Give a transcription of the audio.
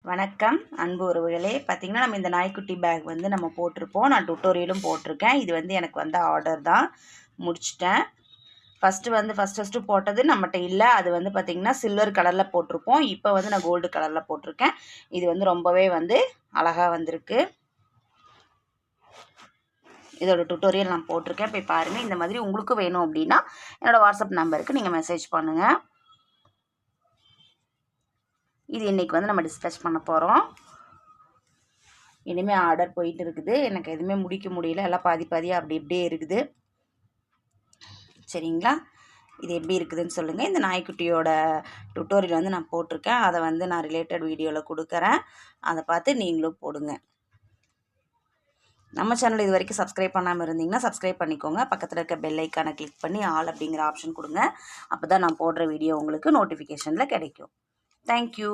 வணக்கம் அன்பு உறவுகளே. பார்த்திங்கன்னா நம்ம இந்த நாய்க்குட்டி பேக் வந்து நம்ம போட்டிருப்போம். நான் டுட்டோரியலும் போட்டிருக்கேன். இது வந்து எனக்கு வந்த ஆர்டர் தான், முடிச்சிட்டேன். ஃபஸ்ட்டு போட்டது நம்மகிட்ட இல்லை. அது வந்து பார்த்திங்கன்னா சில்வர் கலரில் போட்டிருப்போம். இப்போ வந்து நான் கோல்டு கலரில் போட்டிருக்கேன். இது வந்து ரொம்பவே வந்து அழகாக வந்திருக்கு. இதோட டுட்டோரியல் நான் போட்டிருக்கேன், போய் பாருங்கள். இந்த மாதிரி உங்களுக்கு வேணும் அப்படின்னா என்னோடய வாட்ஸ்அப் நம்பருக்கு நீங்கள் மெசேஜ் பண்ணுங்கள். இது இன்றைக்கி வந்து நம்ம டிஸ்பேச் பண்ண போகிறோம். இனிமேல் ஆர்டர் போயிட்டு இருக்குது. எனக்கு எதுவுமே முடிக்க முடியல, எல்லாம் பாதி பாதியாக அப்படி இப்படியே இருக்குது. சரிங்களா? இது எப்படி இருக்குதுன்னு சொல்லுங்கள். இந்த நாய்க்குட்டியோட டுட்டோரியல் வந்து நான் போட்டிருக்கேன். அதை வந்து நான் ரிலேட்டட் வீடியோவில் கொடுக்குறேன். அதை பார்த்து நீங்களும் போடுங்க. நம்ம சேனல் இது வரைக்கும் சப்ஸ்கிரைப் பண்ணாமல் இருந்தீங்கன்னா சப்ஸ்கிரைப் பண்ணிக்கோங்க. பக்கத்தில் இருக்க பெல் ஐக்கானை கிளிக் பண்ணி ஆல் அப்படிங்கிற ஆப்ஷன் கொடுங்க. அப்போ தான் நான் போடுற வீடியோ உங்களுக்கு நோட்டிஃபிகேஷனில் கிடைக்கும். தேங்க்யூ.